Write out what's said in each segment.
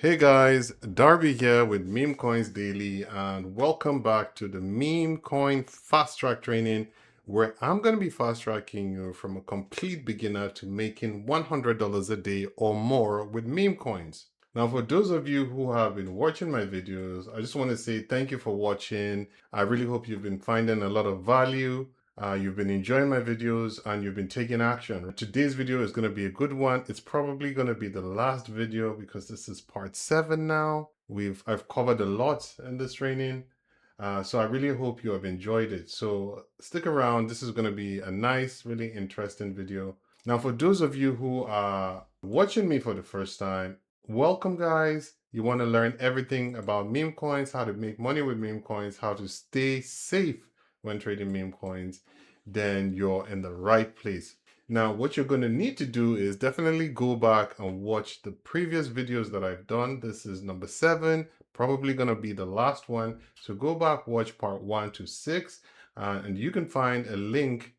Hey guys, Darby here with Meme Coins Daily, and welcome back to the Meme Coin Fast Track Training, where I'm going to be fast tracking you from a complete beginner to making $100 a day or more with meme coins. Now, for those of you who have been watching my videos, I just want to say thank you for watching. I really hope you've been finding a lot of value. You've been enjoying my videos and you've been taking action. Today's video is going to be a good one. It's probably going to be the last video because this is part 7 now. I've covered a lot in this training. So I really hope you have enjoyed it. So stick around. This is going to be a nice, really interesting video. Now, for those of you who are watching me for the first time, welcome guys. You want to learn everything about meme coins, how to make money with meme coins, how to stay safe when trading meme coins, then you're in the right place. Now, what you're going to need to do is definitely go back and watch the previous videos that I've done. This is number 7, probably going to be the last one. So go back, watch part 1 to 6, and you can find a link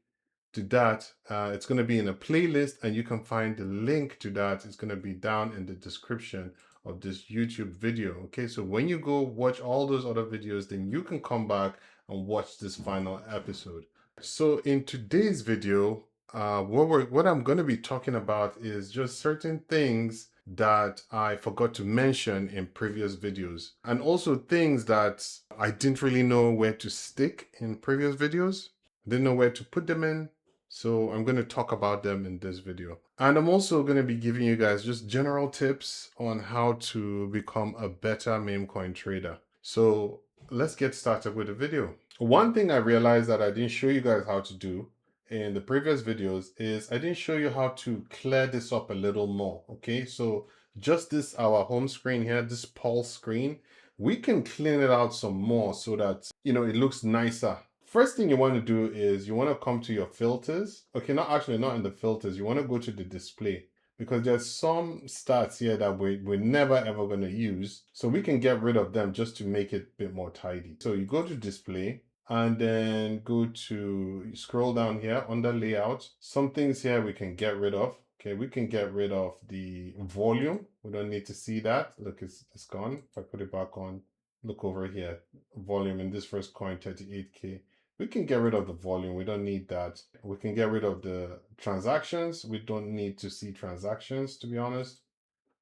to that. It's going to be in a playlist, and you can find the link to that. It's going to be down in the description of this YouTube video. Okay, so when you go watch all those other videos, then you can come back and watch this final episode. So in today's video, what I'm going to be talking about is just certain things that I forgot to mention in previous videos, and also things that I didn't really know where to stick in previous videos. I didn't know where to put them in. So I'm going to talk about them in this video. And I'm also going to be giving you guys just general tips on how to become a better meme coin trader. So let's get started with the video. One thing I realized that I didn't show you guys how to do in the previous videos is I didn't show you how to clear this up a little more. Okay, so just this, our home screen here, this pulse screen, we can clean it out some more so that, it looks nicer. First thing you want to do is you want to come to your filters. Okay, not in the filters. You want to go to the display, because there's some stats here that we're never ever going to use. So we can get rid of them just to make it a bit more tidy. So you go to display and then you scroll down here under layout. Some things here we can get rid of. Okay, we can get rid of the volume. We don't need to see that. Look, it's gone. If I put it back on, look over here. Volume in this first coin, 38K. We can get rid of the volume. We don't need that. We can get rid of the transactions. We don't need to see transactions, to be honest.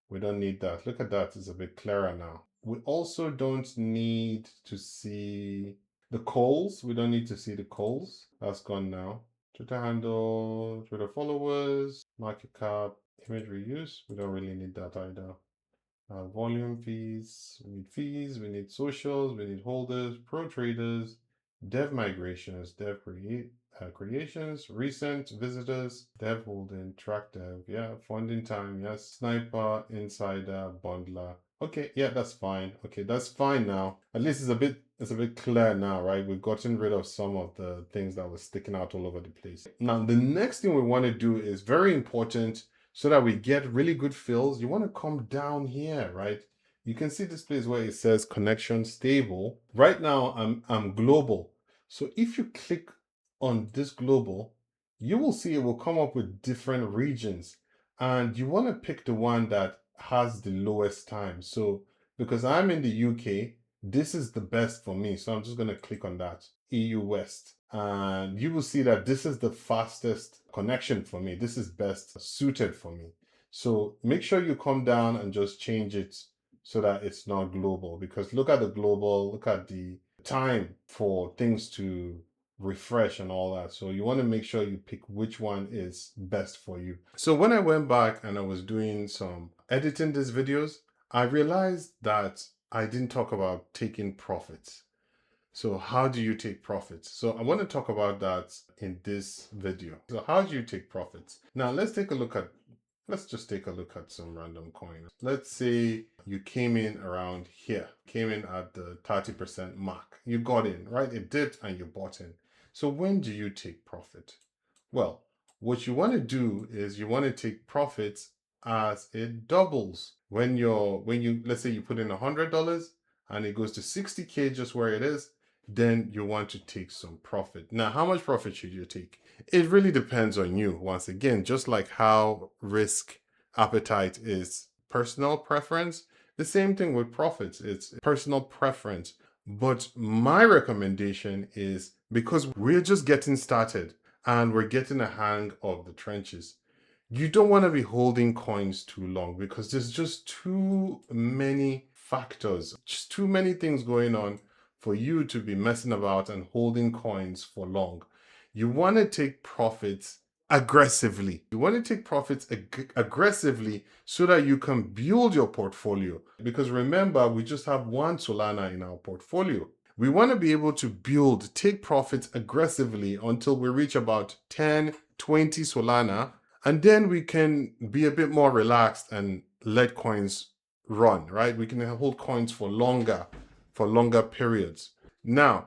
We don't need that. Look at that. It's a bit clearer now. We also don't need to see the calls. We don't need to see the calls. That's gone now. Twitter handle, Twitter followers, market cap, image reuse. We don't really need that either. Volume fees, we need socials, we need holders, pro traders, dev migrations, creations, recent visitors, dev holding, track dev, yeah, funding time, yes, sniper, insider, bundler. Okay, yeah, that's fine. Okay, that's fine now. At least it's a bit clear now, right? We've gotten rid of some of the things that were sticking out all over the place. Now, the next thing we want to do is very important. So that we get really good fills, you want to come down here, right? You can see this place where it says connection stable. Right now, I'm global. So if you click on this global, you will see it will come up with different regions. And you want to pick the one that has the lowest time. So because I'm in the UK, this is the best for me. So I'm just going to click on that, EU West. And you will see that this is the fastest connection for me. This is best suited for me. So make sure you come down and just change it so that it's not global, because look at the global, look at the time for things to refresh and all that. So you want to make sure you pick which one is best for you. So when I went back and I was doing some editing these videos, I realized that I didn't talk about taking profits. So how do you take profits? So I want to talk about that in this video. So how do you take profits? Now let's just take a look at some random coin. Let's say you came in around here, came in at the 30% mark. You got in, right? It dipped and you bought in. So when do you take profit? Well, what you want to do is you want to take profits as it doubles. When you let's say you put in $100 and it goes to 60K just where it is, then you want to take some profit. Now, how much profit should you take? It really depends on you. Once again, just like how risk appetite is personal preference, The same thing with profits. It's personal preference. But my recommendation is, because we're just getting started and we're getting a hang of the trenches, you don't want to be holding coins too long, because there's just too many factors, just too many things going on for you to be messing about and holding coins for long. You want to take profits aggressively. You want to take profits aggressively so that you can build your portfolio. Because remember, we just have one Solana in our portfolio. We want to be able to take profits aggressively until we reach about 10, 20 Solana, and then we can be a bit more relaxed and let coins run, right? We can hold coins for longer periods. Now,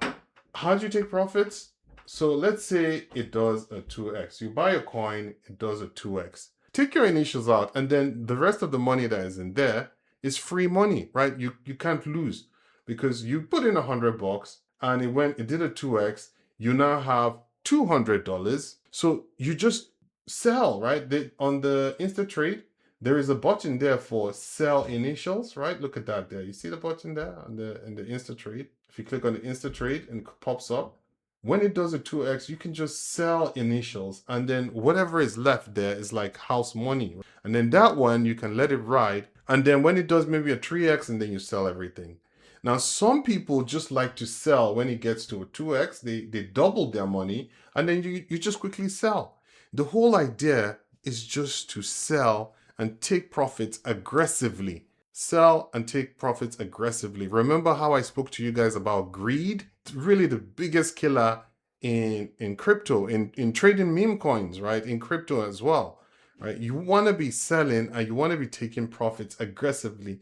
how do you take profits? So let's say it does a 2x. You buy a coin, it does a 2x. Take your initials out, and then the rest of the money that is in there is free money, right? You can't lose, because you put in $100 and it did a 2x. You now have $200. So you just sell, right? On the InstaTrade, there is a button there for sell initials, right? Look at that there. You see the button there in the InstaTrade? If you click on the InstaTrade and it pops up, when it does a 2x, you can just sell initials, and then whatever is left there is like house money. And then that one, you can let it ride. And then when it does maybe a 3x, and then you sell everything. Now, some people just like to sell when it gets to a 2x. They double their money, and then you just quickly sell. The whole idea is just to sell and take profits aggressively. Sell and take profits aggressively. Remember how I spoke to you guys about greed? It's really the biggest killer in crypto, in trading meme coins, right? In crypto as well, right? You want to be selling and you want to be taking profits aggressively,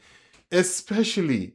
especially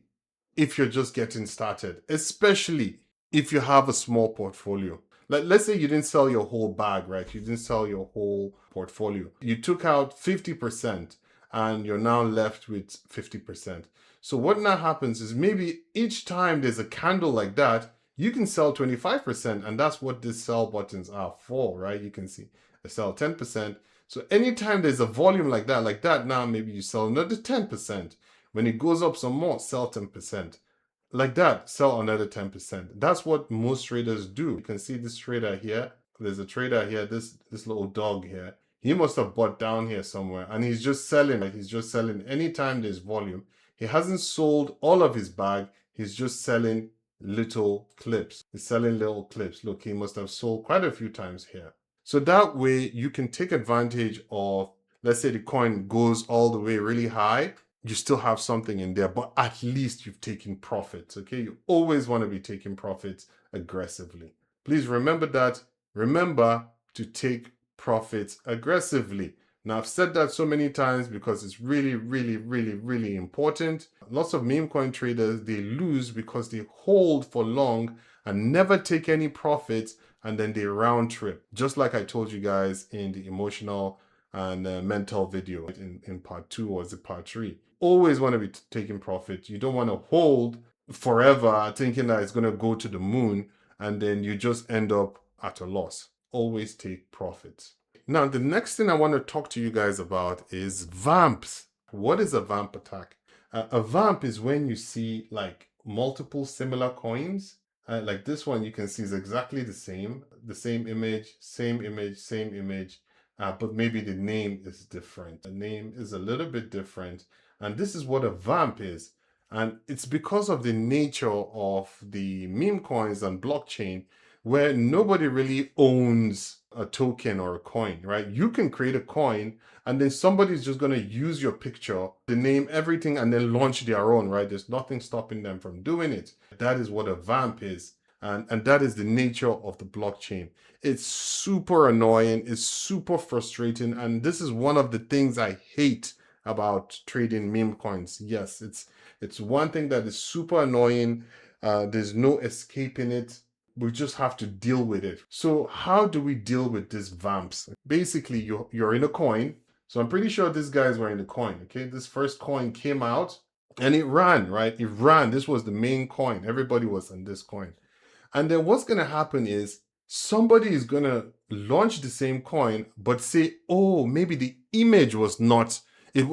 if you're just getting started, especially if you have a small portfolio. Like, let's say you didn't sell your whole bag, right? You didn't sell your whole portfolio. You took out 50% and you're now left with 50%. So what now happens is, maybe each time there's a candle like that, you can sell 25%, and that's what these sell buttons are for, right? You can see I sell 10%. So anytime there's a volume like that, now maybe you sell another 10%. When it goes up some more, sell 10%. Like that, sell another 10%. That's what most traders do. You can see this trader here. There's a trader here, this little dog here. He must have bought down here somewhere, and he's just selling. He's just selling anytime there's volume. He hasn't sold all of his bag. He's just selling little clips. He's selling little clips. Look, he must have sold quite a few times here. So that way you can take advantage of, let's say the coin goes all the way really high, you still have something in there, but at least you've taken profits, okay? You always want to be taking profits aggressively. Please remember that. Remember to take profits aggressively. Now, I've said that so many times because it's really, really, really, really important. Lots of meme coin traders, they lose because they hold for long and never take any profits, and then they round trip. Just like I told you guys in the emotional and mental video in part 2, or is it part 3? Always want to be taking profit. You don't want to hold forever thinking that it's going to go to the moon, and then you just end up at a loss. Always take profits. Now, the next thing I want to talk to you guys about is vamps. What is a vamp attack? A vamp is when you see like multiple similar coins. Like this one, you can see is exactly the same image, same image, but maybe the name is different. The name is a little bit different. And this is what a vamp is. And it's because of the nature of the meme coins and blockchain, where nobody really owns a token or a coin, right? You can create a coin, and then somebody's just going to use your picture, the name, everything, and then launch their own, right? There's nothing stopping them from doing it. That is what a vamp is. And that is the nature of the blockchain. It's super annoying. It's super frustrating. And this is one of the things I hate about trading meme coins. Yes, it's one thing that is super annoying. There's no escaping it. We just have to deal with it. So how do we deal with these vamps? Basically, you're in a coin. So I'm pretty sure these guys were in the coin, okay? This first coin came out and it ran, right? It ran. This was the main coin. Everybody was on this coin. And then what's going to happen is somebody is going to launch the same coin, but say, oh, maybe the image was not, they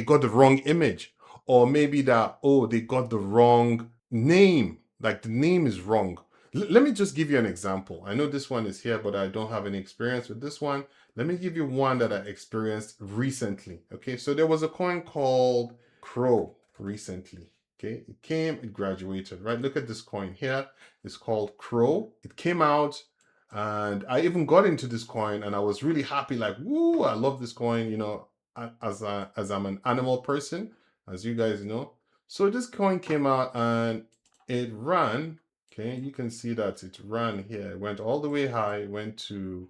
got the wrong image. or maybe that, oh, they got the wrong name, like the name is wrong. Let me just give you an example. I know this one is here, but I don't have any experience with this one. Let me give you one that I experienced recently. Okay, so there was a coin called Crow recently. Okay, it came, it graduated, right? Look at this coin here. It's called Crow. It came out, and I even got into this coin, and I was really happy. Like, woo! I love this coin. You know, as I'm an animal person, as you guys know. So this coin came out, and it ran. Okay, you can see that it ran here. It went all the way high. It went to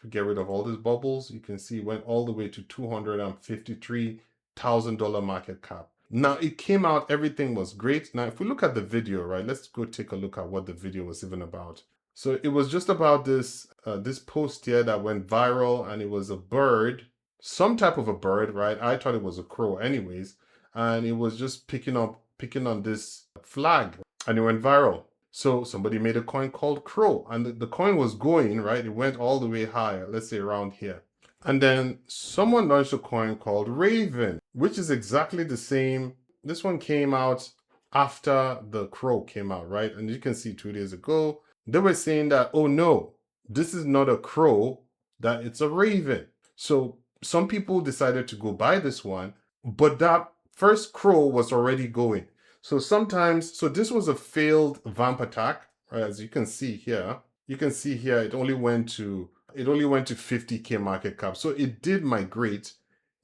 get rid of all these bubbles. You can see it went all the way to $253,000 market cap. Now it came out, everything was great. Now, if we look at the video, right, let's go take a look at what the video was even about. So it was just about this this post here that went viral, and it was a bird, some type of a bird, right? I thought it was a crow anyways, and it was just picking on this flag, and it went viral. So somebody made a coin called Crow, and the coin was going, right? It went all the way high, let's say around here. And then someone launched a coin called Raven, which is exactly the same. This one came out after the Crow came out, right? And you can see 2 days ago, they were saying that, oh no, this is not a crow, that it's a raven. So some people decided to go buy this one, but that first crow was already going. So sometimes, so this was a failed vamp attack, right? As you can see here, it only went to 50K market cap. So it did migrate.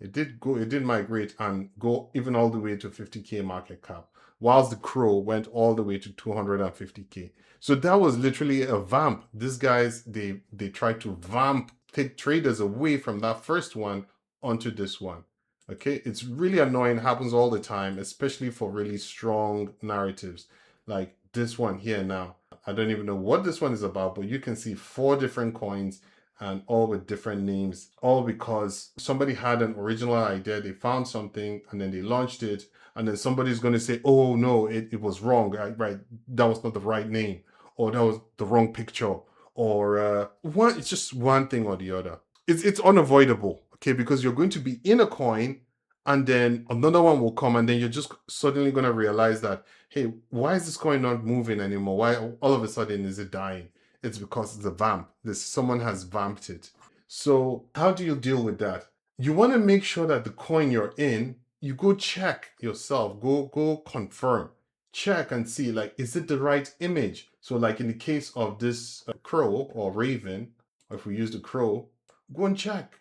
It did migrate and go even all the way to 50K market cap, whilst the crow went all the way to 250K. So that was literally a vamp. These guys, they tried to vamp, take traders away from that first one onto this one. Okay, it's really annoying, happens all the time, especially for really strong narratives like this one here. Now I don't even know what this one is about, but you can see 4 different coins and all with different names, all because somebody had an original idea, they found something and then they launched it, and then somebody's going to say, oh no, it was wrong, right? That was not the right name, or that was the wrong picture, or it's just one thing or the other. It's unavoidable, okay, because you're going to be in a coin and then another one will come, and then you're just suddenly going to realize that, hey, why is this coin not moving anymore? Why all of a sudden is it dying? It's because it's a vamp. Someone has vamped it. So how do you deal with that? You want to make sure that the coin you're in, you go check yourself, go confirm, check and see, like, is it the right image? So like in the case of this crow or raven, or if we use the crow, go check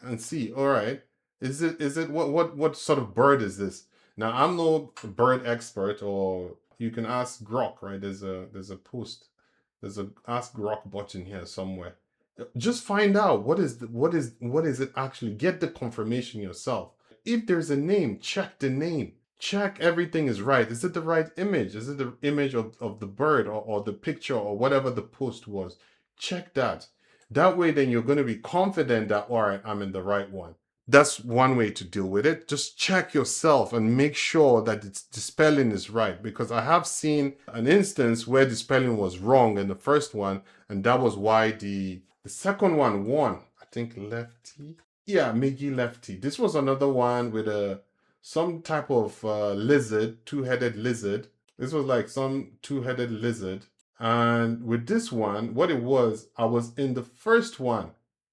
and see, all right, is it what sort of bird is this? Now, I'm no bird expert, or you can ask Grok, right? There's a post, there's a ask Grok button here somewhere. Just find out what is it actually. Get the confirmation yourself. If there's a name, check the name. Check everything is right. Is it the right image? Is it the image of the bird, or the picture, or whatever the post was? Check that. That way, then you're going to be confident that, all right, I'm in the right one. That's one way to deal with it. Just check yourself and make sure that the spelling is right, because I have seen an instance where the spelling was wrong in the first one, and that was why the second one won. I think Lefty. Yeah, Miggy Lefty. This was another one with some type of lizard, 2-headed lizard. This was like some 2-headed lizard. And with this one, what it was, I was in the first one,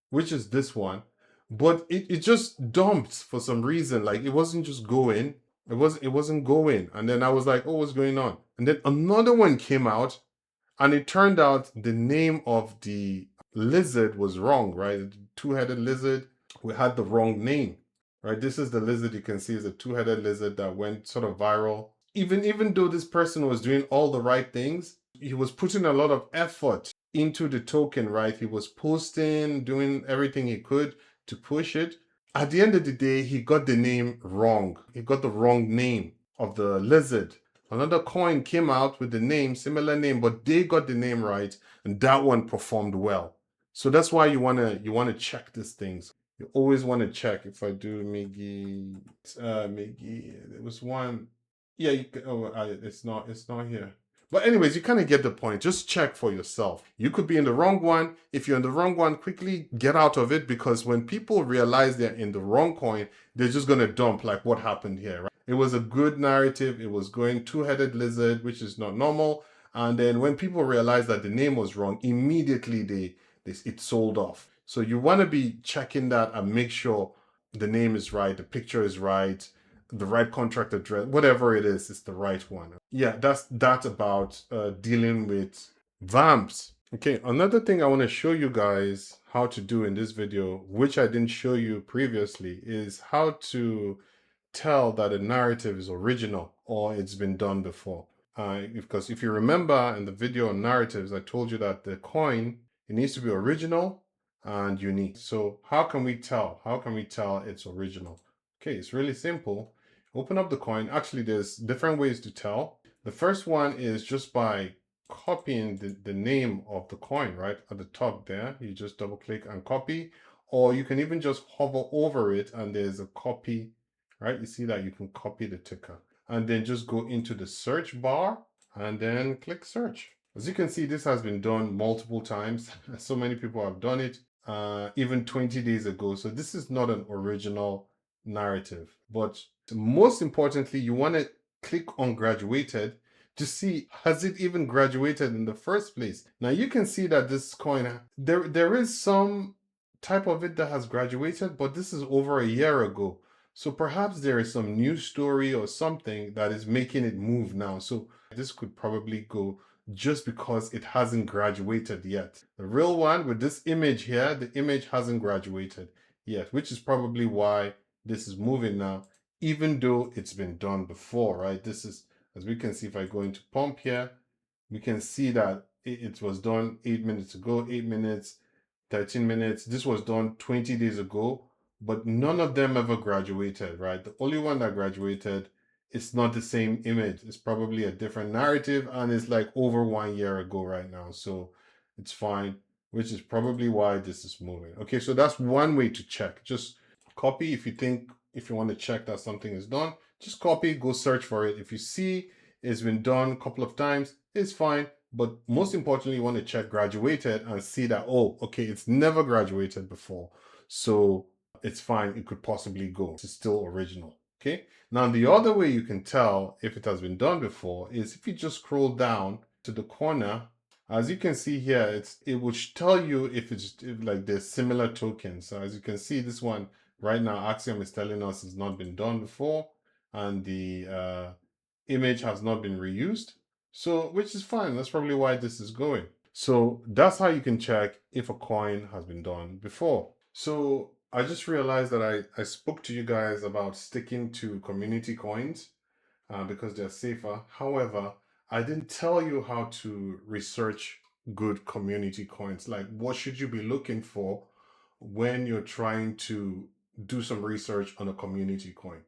which is this one, but it just dumped for some reason. Like, it wasn't just going. It wasn't going. And then I was like, oh, what's going on? And then another one came out, and it turned out the name of the lizard was wrong, right? The 2-headed lizard, we had the wrong name, right? This is the lizard you can see is a 2-headed lizard that went sort of viral. Even though this person was doing all the right things, he was putting a lot of effort into the token, right? He was posting, doing everything he could to push it. At the end of the day, he got the name wrong. He got the wrong name of the lizard. Another coin came out with the name, similar name, but they got the name right, and that one performed well. So that's why you wanna check these things. You always want to check. If I do Miggy, there was one. Yeah, it's not here. But anyways, you kind of get the point. Just check for yourself. You could be in the wrong one. If you're in the wrong one, quickly get out of it, because when people realize they're in the wrong coin, they're just going to dump, like what happened here, right? It was a good narrative. It was going two-headed lizard, which is not normal. And then when people realized that the name was wrong, immediately it sold off. So you want to be checking that and make sure the name is right, the picture is right, the right contract address, whatever it is the right one. Yeah, that's that about dealing with vamps. Okay, another thing I want to show you guys how to do in this video, which I didn't show you previously, is how to tell that a narrative is original or it's been done before. Because if you remember in the video on narratives, I told you that the coin, it needs to be original and unique. So how can we tell? How can we tell it's original? Okay, it's really simple. Open up the coin. Actually, there's different ways to tell. The first one is just by copying the name of the coin, right? At the top there, you just double click and copy, or you can even just hover over it and there's a copy, right? You see that you can copy the ticker and then just go into the search bar and then click search. As you can see, this has been done multiple times. So many people have done it, even 20 days ago. So this is not an original narrative. But most importantly, you want to click on graduated to see, has it even graduated in the first place? Now you can see that this coin, there is some type of it that has graduated, but this is over a year ago. So perhaps there is some news story or something that is making it move now. So this could probably go just because it hasn't graduated yet. The real one with this image here, the image hasn't graduated yet, which is probably why this is moving now, even though it's been done before, right? This is, as we can see, if I go into pump here, we can see that it was done 8 minutes ago, 8 minutes, 13 minutes. This was done 20 days ago, but none of them ever graduated, right? The only one that graduated, it's not the same image. It's probably a different narrative and it's like over 1 year ago right now. So it's fine, which is probably why this is moving. Okay, so that's one way to check. Just copy if you want to check that something is done, just copy, go search for it. If you see it's been done a couple of times, it's fine. But most importantly, you want to check graduated and see that, oh, okay, it's never graduated before. So it's fine. It could possibly go. It's still original. Okay. Now, the other way you can tell if it has been done before is if you just scroll down to the corner. As you can see here, it will tell you if like there's similar tokens. So as you can see, this one right now, Axiom is telling us it's not been done before, and the image has not been reused. So, which is fine. That's probably why this is going. So that's how you can check if a coin has been done before. So I just realized that I spoke to you guys about sticking to community coins because they're safer. However, I didn't tell you how to research good community coins. Like, what should you be looking for when you're trying to do some research on a community coin?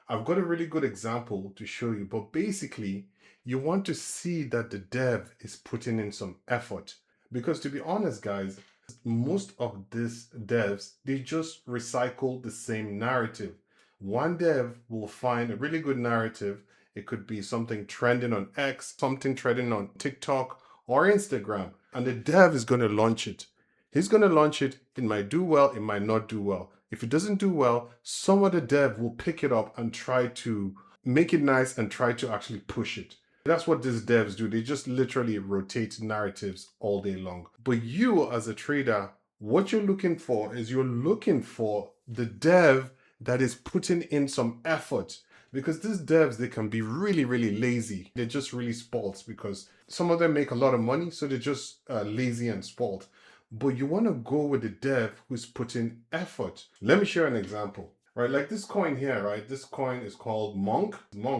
I've got a really good example to show you, but basically, you want to see that the dev is putting in some effort. Because to be honest, guys, most of these devs, they just recycle the same narrative. One dev will find a really good narrative. It could be something trending on X, something trending on TikTok or Instagram, and the dev is going to launch it. He's going to launch it. It might do well, it might not do well. If it doesn't do well, some other dev will pick it up and try to make it nice and try to actually push it. That's what these devs do. They just literally rotate narratives all day long. But you as a trader, what you're looking for is you're looking for the dev that is putting in some effort. Because these devs, they can be really, really lazy. They're just really spoiled because some of them make a lot of money, so they're just lazy and spoiled. But you want to go with the dev who's putting effort. Let me share an example, right? Like this coin here, right? This coin is called Monk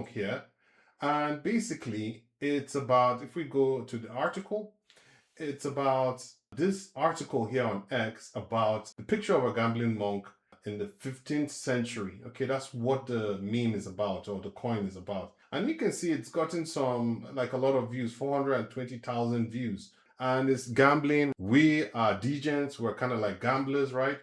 here. And basically, it's about, if we go to the article, it's about this article here on X about the picture of a gambling monk in the 15th century. Okay, that's what the meme is about, or the coin is about. And you can see it's gotten some, like a lot of views, 420,000 views. And it's gambling. We are degens, we're kind of like gamblers, right?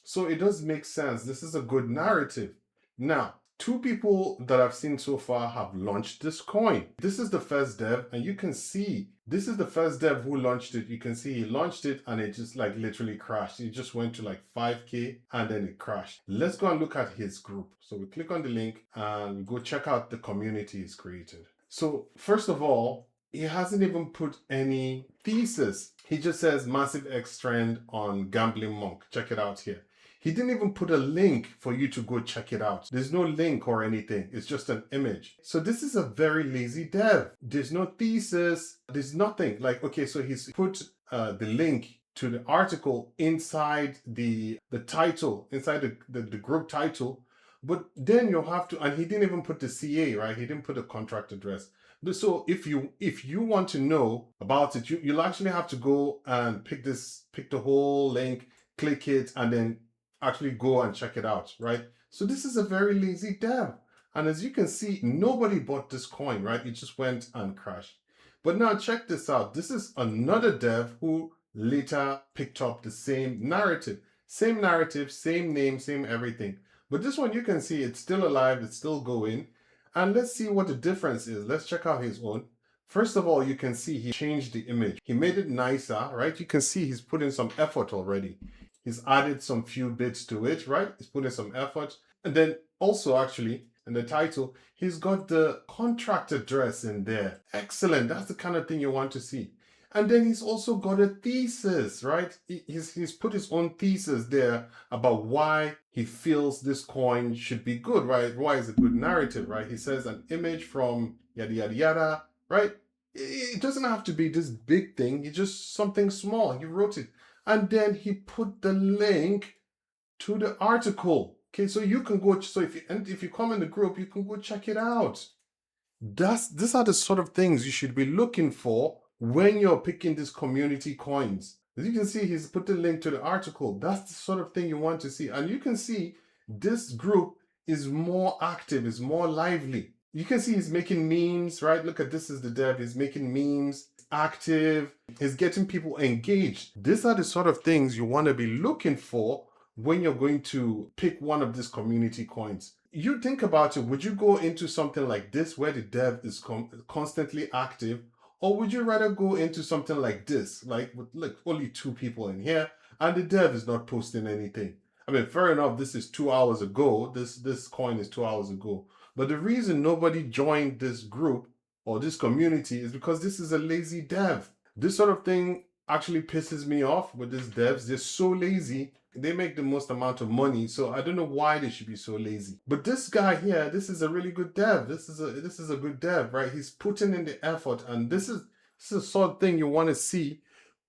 So it does make sense. This is a good narrative. Now, Two people that I've seen so far have launched this coin. This is the first dev, and you can see this is the first dev who launched it. You can see he launched it and it just like literally crashed. It just went to like 5K and then it crashed. Let's go and look at his group. So we click on the link and we go check out the community he's created. So first of all, he hasn't even put any thesis. He just says Massive X trend on Gambling Monk. Check it out here. He didn't even put a link for you to go check it out. There's no link or anything. It's just an image. So this is a very lazy dev. There's no thesis. There's nothing. Like, okay, so he's put the link to the article inside the title, inside the group title. But then you'll have to, and he didn't even put the CA, right? He didn't put the contract address. So if you want to know about it, you'll actually have to go and pick the whole link, click it, and then actually go and check it out, right? So this is a very lazy dev. And as you can see, nobody bought this coin, right? It just went and crashed. But now check this out. This is another dev who later picked up the same narrative, same name, same everything. But this one, you can see it's still alive, it's still going. And let's see what the difference is. Let's check out his own. First of all, you can see he changed the image. He made it nicer, right? You can see he's put in some effort already. He's added some few bits to it, right? He's put in some effort. And then also actually, in the title, he's got the contract address in there. Excellent. That's the kind of thing you want to see. And then he's also got a thesis, right? He's put his own thesis there about why he feels this coin should be good, right? Why is a good narrative, right? He says an image from yada, yada, yada, right? It doesn't have to be this big thing. It's just something small. He wrote it. And then he put the link to the article. Okay, so you can go, so if you come in the group, you can go check it out. These are the sort of things you should be looking for when you're picking these community coins. As you can see, he's put the link to the article. That's the sort of thing you want to see. And you can see this group is more active, is more lively. You can see he's making memes, right? Look at this is the dev. He's making memes, active. He's getting people engaged. These are the sort of things you want to be looking for when you're going to pick one of these community coins. You think about it, would you go into something like this where the dev is constantly active? Or would you rather go into something like this, like with like only 2 people in here and the dev is not posting anything? I mean, fair enough, this is 2 hours ago. This coin is 2 hours ago. But the reason nobody joined this group or this community is because this is a lazy dev. This sort of thing actually pisses me off with these devs. They're so lazy. They make the most amount of money, so I don't know why they should be so lazy. But this guy here, this is a really good dev. This is a good dev, right? He's putting in the effort, and this is the sort of thing you want to see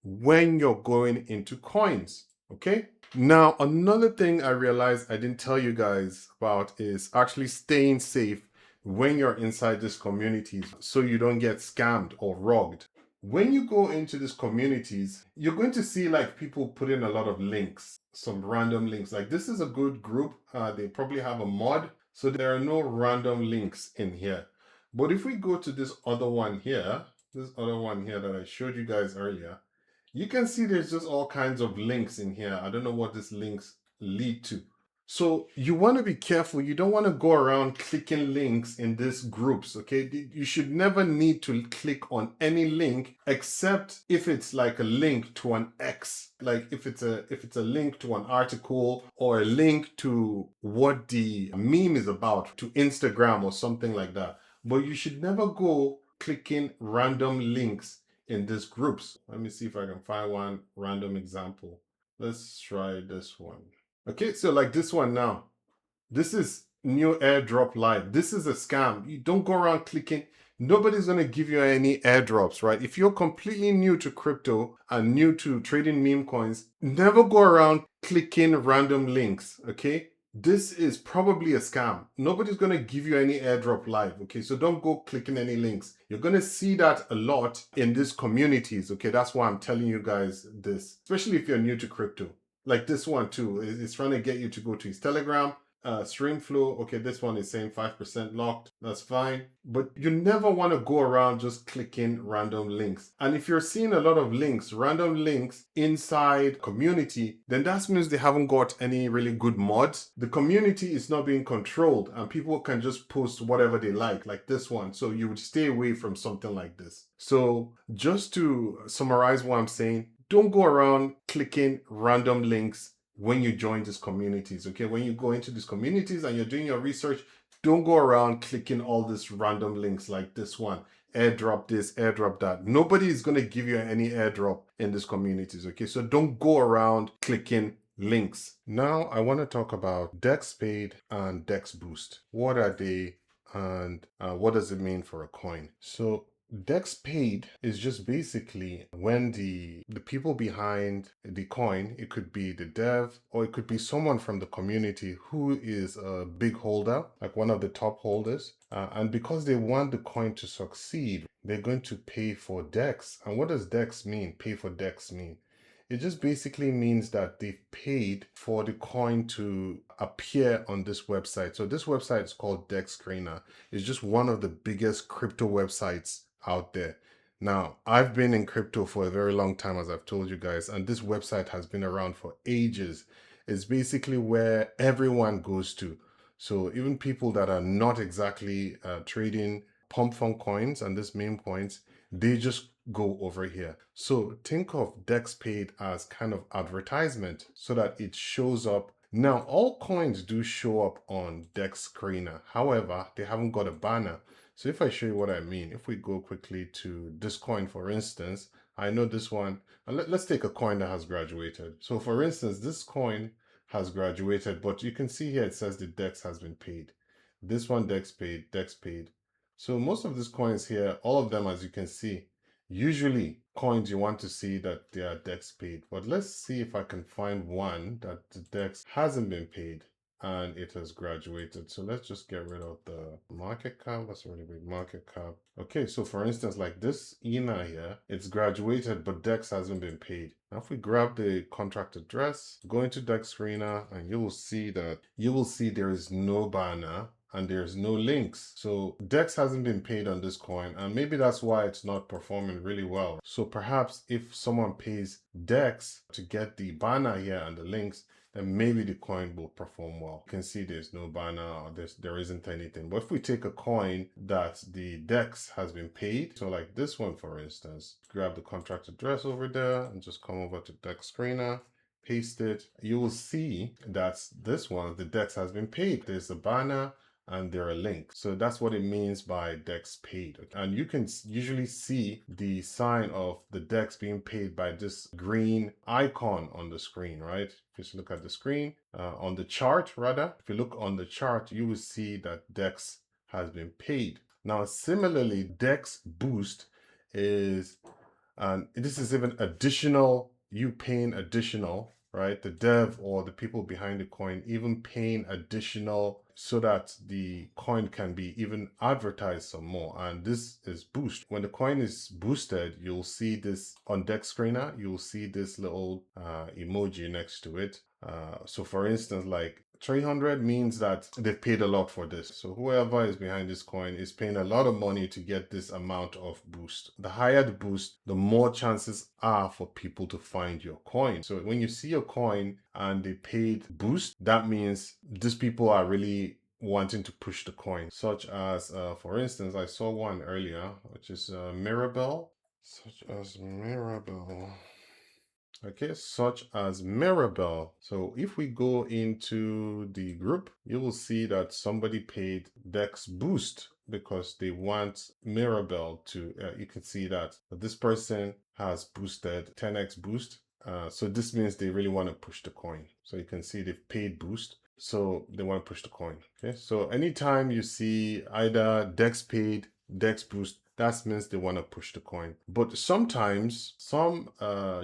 when you're going into coins. Okay. Now, another thing I realized I didn't tell you guys about is actually staying safe when you're inside these communities so you don't get scammed or robbed. When you go into these communities, you're going to see like people put in a lot of links, some random links. Like this is a good group. They probably have a mod, so there are no random links in here. But if we go to this other one here that I showed you guys earlier, you can see there's just all kinds of links in here. I don't know what these links lead to. So you want to be careful. You don't want to go around clicking links in these groups, okay? You should never need to click on any link except if it's like a link to an X, like if it's a link to an article or a link to what the meme is about, to Instagram or something like that. But you should never go clicking random links in these groups. Let me see if I can find one random example. Let's try this one. Okay, so like this one now. This is new airdrop live. This is a scam. You don't go around clicking. Nobody's going to give you any airdrops, right? If you're completely new to crypto and new to trading meme coins, never go around clicking random links, okay? This is probably a scam. Nobody's going to give you any airdrop live, okay? So don't go clicking any links. You're going to see that a lot in these communities, okay? That's why I'm telling you guys this, especially if you're new to crypto. Like this one too, it's trying to get you to go to his Telegram. stream flow. Okay, this one is saying 5% locked. That's fine. But you never want to go around just clicking random links. And if you're seeing a lot of links, random links inside community, then that means they haven't got any really good mods. The community is not being controlled and people can just post whatever they like this one. So you would stay away from something like this. So just to summarize what I'm saying, don't go around clicking random links when you join these communities. Okay, when you go into these communities and you're doing your research, don't go around clicking all these random links like this one, airdrop this, airdrop that. Nobody is going to give you any airdrop in these communities. Okay, so don't go around clicking links. Now I want to talk about DexPaid and DexBoost. What are they, and what does it mean for a coin? So DexPaid is just basically when the people behind the coin, it could be the dev or it could be someone from the community who is a big holder, like one of the top holders. And because they want the coin to succeed, they're going to pay for DEX. And what does DEX mean? Pay for DEX mean? It just basically means that they've paid for the coin to appear on this website. So this website is called DEX Screener. It's just one of the biggest crypto websites out there. Now, I've been in crypto for a very long time, as I've told you guys, and this website has been around for ages. It's basically where everyone goes to. So even people that are not exactly trading pump fund coins and this meme coins, they just go over here. So think of DexPaid as kind of advertisement so that it shows up. Now, all coins do show up on Dex Screener. However, they haven't got a banner. So if I show you what I mean, if we go quickly to this coin, for instance, I know this one, and let's take a coin that has graduated. So for instance, this coin has graduated, but you can see here it says the DEX has been paid. This one, DEX paid, DEX paid. So most of these coins here, all of them, as you can see, usually coins you want to see that they are DEX paid. But let's see if I can find one that the DEX hasn't been paid and it has graduated. So let's just get rid of the market cap. That's a really big market cap. Okay, so for instance, like this ENA here, it's graduated, but DEX hasn't been paid. Now, if we grab the contract address, go into DEX Screener, and you will see there is no banner and there's no links. So DEX hasn't been paid on this coin, and maybe that's why it's not performing really well. So perhaps if someone pays DEX to get the banner here and the links, then maybe the coin will perform well. You can see there's no banner or there isn't anything. But if we take a coin that the DEX has been paid, so like this one, for instance, grab the contract address over there and just come over to DEX Screener, paste it, you will see that this one, the DEX has been paid. There's a banner and there are links. So that's what it means by DEX paid. And you can usually see the sign of the DEX being paid by this green icon on the screen, right? If you look at the screen, on the chart rather, if you look on the chart, you will see that DEX has been paid. Now, similarly, DEX Boost is, and this is even additional, you paying additional, right? The dev or the people behind the coin even paying additional so that the coin can be even advertised some more. And this is boost. When the coin is boosted, you'll see this on Dex Screener, you'll see this little emoji next to it. So for instance, like 300 means that they've paid a lot for this. So whoever is behind this coin is paying a lot of money to get this amount of boost. The higher the boost, the more chances are for people to find your coin. So when you see a coin and they paid boost, that means these people are really wanting to push the coin. Such as, for instance, I saw one earlier, which is Mirabelle. Such as Mirabelle. Okay, such as Mirabelle. So if we go into the group, you will see that somebody paid Dex Boost because they want Mirabelle to, you can see that this person has boosted 10x boost. So this means they really want to push the coin. So you can see they've paid boost. So they want to push the coin. Okay, so anytime you see either Dex paid, Dex boost, that means they want to push the coin. But sometimes some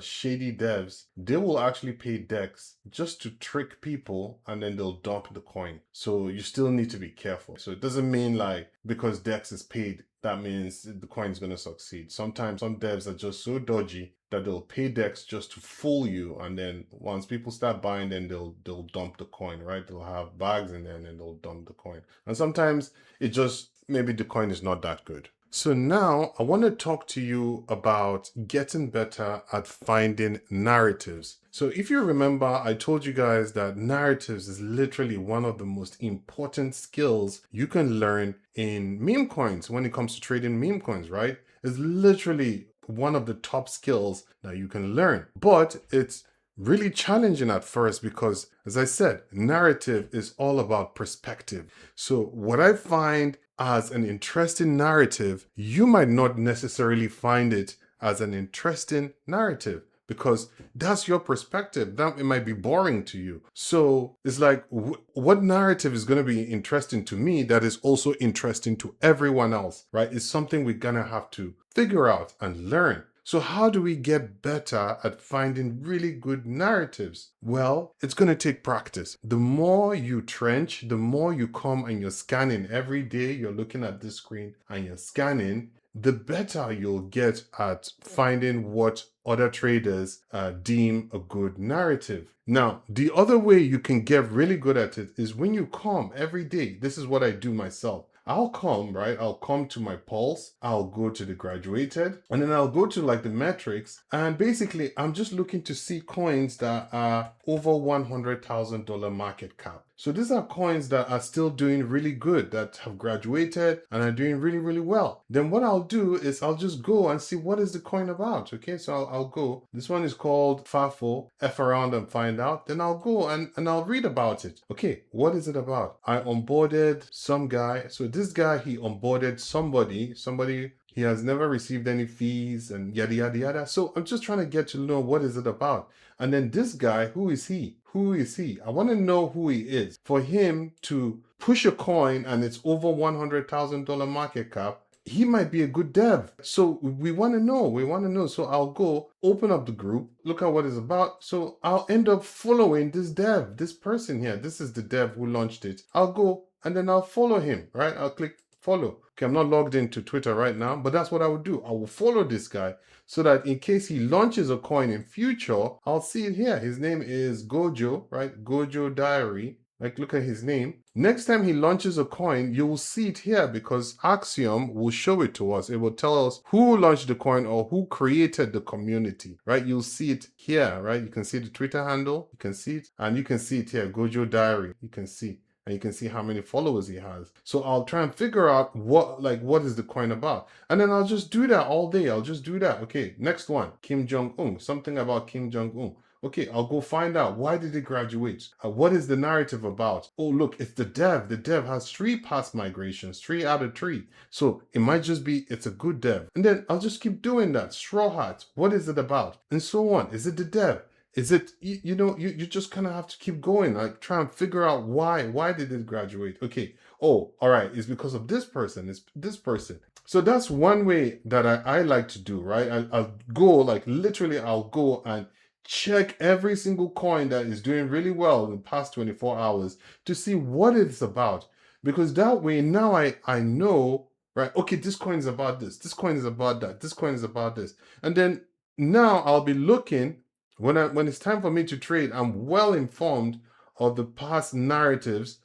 shady devs, they will actually pay DEX just to trick people, and then they'll dump the coin. So you still need to be careful. So it doesn't mean like because DEX is paid, that means the coin is going to succeed. Sometimes some devs are just so dodgy that they'll pay DEX just to fool you, and then once people start buying, then they'll dump the coin, right? They'll have bags in there and then they'll dump the coin. And sometimes it just, maybe the coin is not that good. So now I want to talk to you about getting better at finding narratives. So if you remember, I told you guys that narratives is literally one of the most important skills you can learn in meme coins when it comes to trading meme coins, right? It's literally one of the top skills that you can learn. But it's really challenging at first because, as I said, narrative is all about perspective. So what I find as an interesting narrative, you might not necessarily find it as an interesting narrative because that's your perspective. That it might be boring to you. So it's like, what narrative is going to be interesting to me that is also interesting to everyone else, right? It's something we're going to have to figure out and learn. So how do we get better at finding really good narratives? Well, it's going to take practice. The more you trench, the more you come and you're scanning every day, you're looking at this screen and you're scanning, the better you'll get at finding what other traders deem a good narrative. Now, the other way you can get really good at it is when you come every day. This is what I do myself. I'll come, right? I'll come to my pulse. I'll go to the graduated, and then I'll go to like the metrics. And basically, I'm just looking to see coins that are over $100,000 market cap. So these are coins that are still doing really good, that have graduated and are doing really, really well. Then what I'll do is I'll just go and see what is the coin about. Okay, so I'll go. This one is called FAFO, F around and find out. Then I'll go and I'll read about it. Okay, what is it about? I onboarded some guy. So this guy, he onboarded somebody, he has never received any fees and yada, yada, yada. So I'm just trying to get to know what is it about. And then this guy, who is he? Who is he? I want to know who he is. For him to push a coin and it's over $100,000 market cap, he might be a good dev. So we want to know. So I'll go open up the group, look at what it's about. So I'll end up following this dev, this person here. This is the dev who launched it. I'll go and then I'll follow him, right? I'll click follow. Okay, I'm not logged into Twitter right now, but that's what I would do. I will follow this guy so that in case he launches a coin in future, I'll see it here. His name is Gojo, right? Gojo Diary. Like, look at his name. Next time he launches a coin, you will see it here because Axiom will show it to us. It will tell us who launched the coin or who created the community, right? You'll see it here, right? You can see the Twitter handle. You can see it. And you can see it here, Gojo Diary. You can see. And you can see how many followers he has. So I'll try and figure out what is the coin about. And then I'll just do that all day. I'll just do that. Okay, next one. Kim Jong-un. Something about Kim Jong-un. Okay, I'll go find out. Why did he graduate? What is the narrative about? Oh, look, it's the dev. The dev has 3 past migrations, 3 out of 3. So it might just be, it's a good dev. And then I'll just keep doing that. Straw Hat. What is it about? And so on. Is it the dev? Is it, you just kind of have to keep going, like try and figure out why did it graduate? Okay, oh, all right, it's because of this person, it's this person. So that's one way that I like to do, right? I'll go, like literally I'll go and check every single coin that is doing really well in the past 24 hours to see what it's about. Because that way now I know, right, okay, this coin is about this coin is about that, this coin is about this. And then now I'll be looking when it's time for me to trade, I'm well informed of the past narratives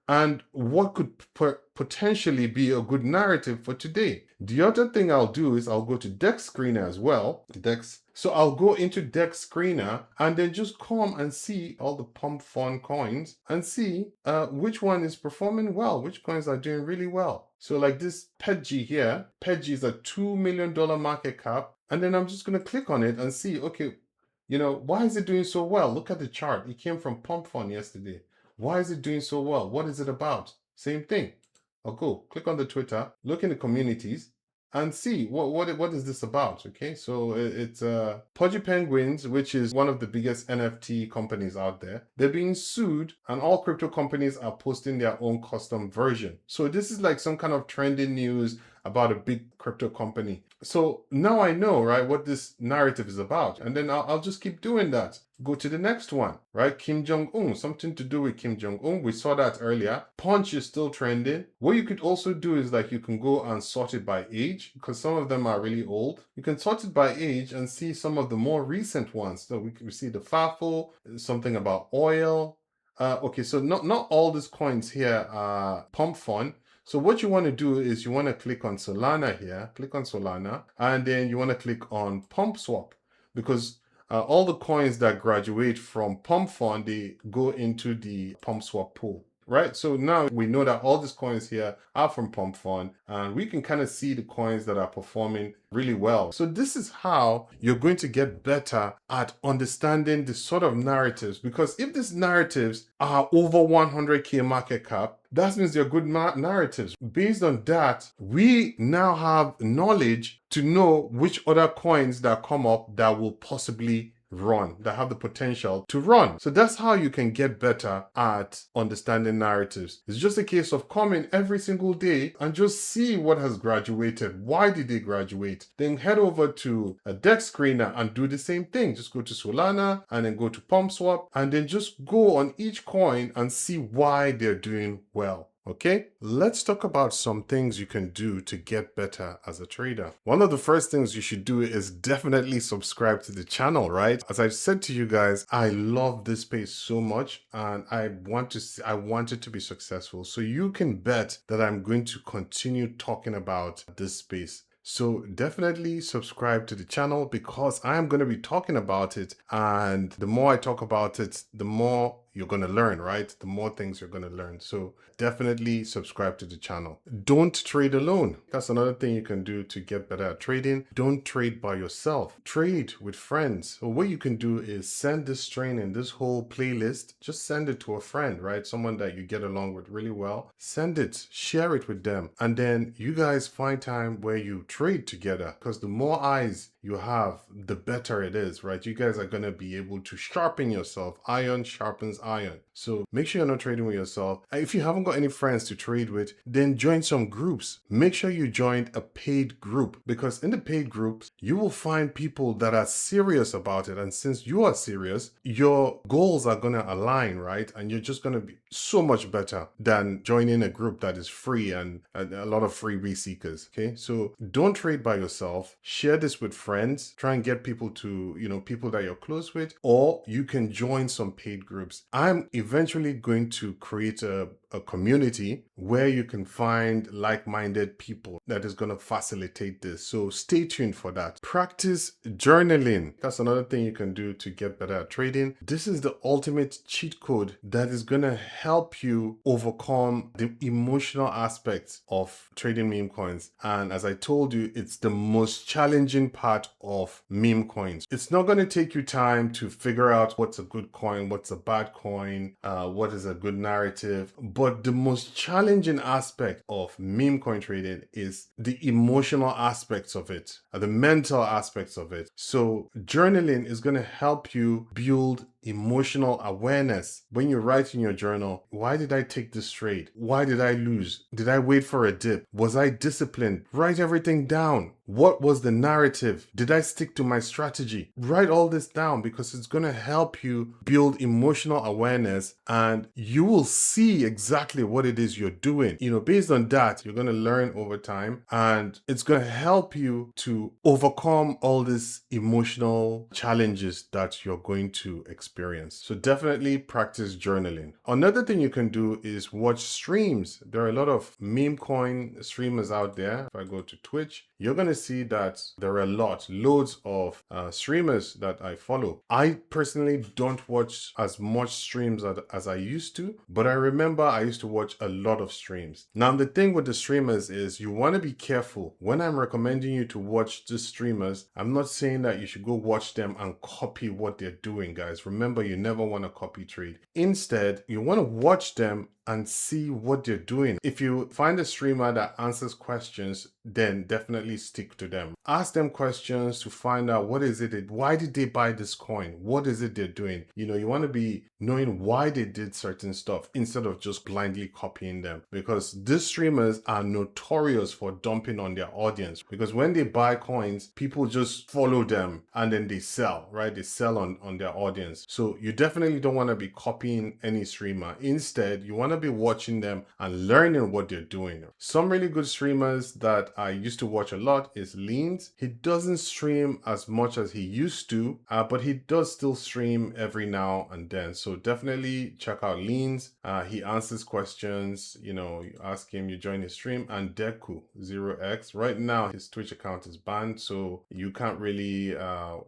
and what could potentially be a good narrative for today. The other thing I'll do is I'll go to Dex Screener as well. So I'll go into Dex Screener and then just come and see all the pump fund coins and see which one is performing well, which coins are doing really well. So like this PETG here, PETG is a $2 million market cap. And then I'm just going to click on it and see, okay, why is it doing so well? Look at the chart. It came from Pump Fund yesterday. Why is it doing so well? What is it about? Same thing. I'll go click on the Twitter, look in the communities, and see what is this about. Okay, so it's Pudgy Penguins, which is one of the biggest NFT companies out there. They're being sued, and all crypto companies are posting their own custom version. So this is like some kind of trending news about a big crypto company. So now I know, right, what this narrative is about. And then I'll just keep doing that. Go to the next one, right? Kim Jong-un, something to do with Kim Jong-un. We saw that earlier. Punch is still trending. What you could also do is like you can go and sort it by age, because some of them are really old. You can sort it by age and see some of the more recent ones. So we see the FAFO, something about oil. Okay, so not all these coins here are pump fund. So what you want to do is you want to click on Solana here, click on Solana, and then you want to click on Pump Swap, because all the coins that graduate from Pump Fund, they go into the Pump Swap pool. Right, so now we know that all these coins here are from Pump Fund, and we can kind of see the coins that are performing really well. So this is how you're going to get better at understanding the sort of narratives, because if these narratives are over 100K market cap, that means they're good narratives. Based on that, we now have knowledge to know which other coins that come up that will possibly run, that have the potential to run. So that's how you can get better at understanding narratives. It's just a case of coming every single day and just see what has graduated. Why did they graduate? Then head over to a DEX screener and do the same thing. Just go to Solana and then go to PumpSwap and then just go on each coin and see why they're doing well. Okay, let's talk about some things you can do to get better as a trader. One of the first things you should do is definitely subscribe to the channel, right? As I said to you guys, I love this space so much and I want it to be successful. So you can bet that I'm going to continue talking about this space. So definitely subscribe to the channel because I'm going to be talking about it, and the more I talk about it, the more you're going to learn, right? The more things you're going to learn. So definitely subscribe to the channel. Don't trade alone. That's another thing you can do to get better at trading. Don't trade by yourself. Trade with friends. So what you can do is send this training, this whole playlist, just send it to a friend, right? Someone that you get along with really well. Send it, share it with them. And then you guys find time where you trade together, because the more eyes you have, the better it is, right? You guys are going to be able to sharpen yourself. Iron sharpens iron. So make sure you're not trading with yourself. If you haven't got any friends to trade with, then join some groups. Make sure you join a paid group, because in the paid groups, you will find people that are serious about it. And since you are serious, your goals are going to align, right? And you're just going to be so much better than joining a group that is free and a lot of freebie seekers. Okay, so don't trade by yourself. Share this with friends. Try and get people to, people that you're close with, or you can join some paid groups. I'm eventually going to create a community where you can find like-minded people that is going to facilitate this. So stay tuned for that. Practice journaling. That's another thing you can do to get better at trading. This is the ultimate cheat code that is going to help you overcome the emotional aspects of trading meme coins. And as I told you, it's the most challenging part of meme coins. It's not going to take you time to figure out what's a good coin, what's a bad coin, what is a good narrative. But the most challenging aspect of meme coin trading is the emotional aspects of it, the mental aspects of it. So journaling is going to help you build emotional awareness. When you write in your journal, why did I take this trade? Why did I lose? Did I wait for a dip? Was I disciplined? Write everything down. What was the narrative? Did I stick to my strategy? Write all this down, because it's going to help you build emotional awareness, and you will see exactly what it is you're doing. Based on that, you're going to learn over time, and it's going to help you to overcome all these emotional challenges that you're going to experience. So definitely practice journaling. Another thing you can do is watch streams. There are a lot of meme coin streamers out there. If I go to Twitch, you're going to see that there are loads of streamers that I follow. I personally don't watch as much streams as I used to, but I remember I used to watch a lot of streams. Now, the thing with the streamers is you want to be careful. When I'm recommending you to watch the streamers, I'm not saying that you should go watch them and copy what they're doing, guys. Remember, you never want to copy trade. Instead, you want to watch them and see what they're doing. If you find a streamer that answers questions, then definitely stick to them. Ask them questions to find out why did they buy this coin? What is it they're doing? You want to be knowing why they did certain stuff instead of just blindly copying them, because these streamers are notorious for dumping on their audience, because when they buy coins, people just follow them and then they sell, right? They sell on their audience. So you definitely don't want to be copying any streamer. Instead, you want to be watching them and learning what they're doing. Some really good streamers that I used to watch a lot is Leans. He doesn't stream as much as he used to, but he does still stream every now and then. So definitely check out Leans. He answers questions. You ask him, you join his stream. And Deku 0x, right now his Twitch account is banned, so you can't really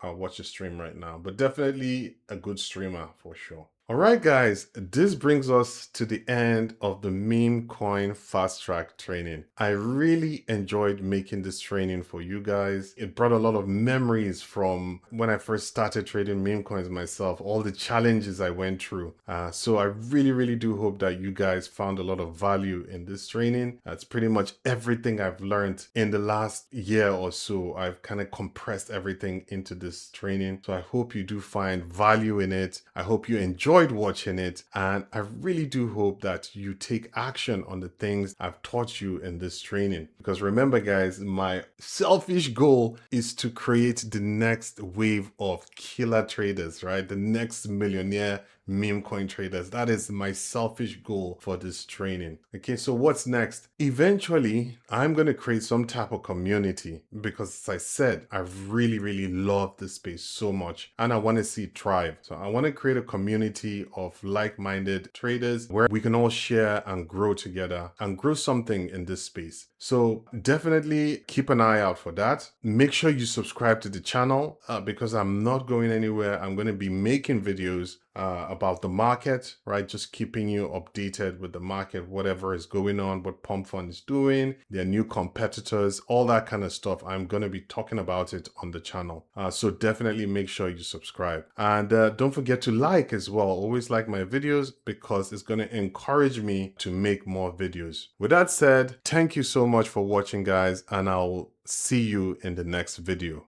watch his stream right now, but definitely a good streamer for sure. All right, guys, this brings us to the end of the meme coin fast track training. I really enjoyed making this training for you guys. It brought a lot of memories from when I first started trading meme coins myself, all the challenges I went through. So I really do hope that you guys found a lot of value in this training. That's pretty much everything I've learned in the last year or so. I've kind of compressed everything into this training. So I hope you do find value in it. I hope you enjoyed watching it, and I really do hope that you take action on the things I've taught you in this training, because remember guys, my selfish goal is to create the next wave of killer traders, right? The next millionaire meme coin traders. That is my selfish goal for this training. Okay, so what's next? Eventually, I'm going to create some type of community, because as I said, I really love this space so much and I want to see it thrive. So I want to create a community of like-minded traders where we can all share and grow together and grow something in this space. So definitely keep an eye out for that. Make sure you subscribe to the channel because I'm not going anywhere. I'm going to be making videos about the market, right? Just keeping you updated with the market, whatever is going on, what Pump Fund is doing, their new competitors, all that kind of stuff. I'm going to be talking about it on the channel. So definitely make sure you subscribe. And don't forget to like as well. Always like my videos, because it's going to encourage me to make more videos. With that said, thank you so much for watching, guys, and I'll see you in the next video.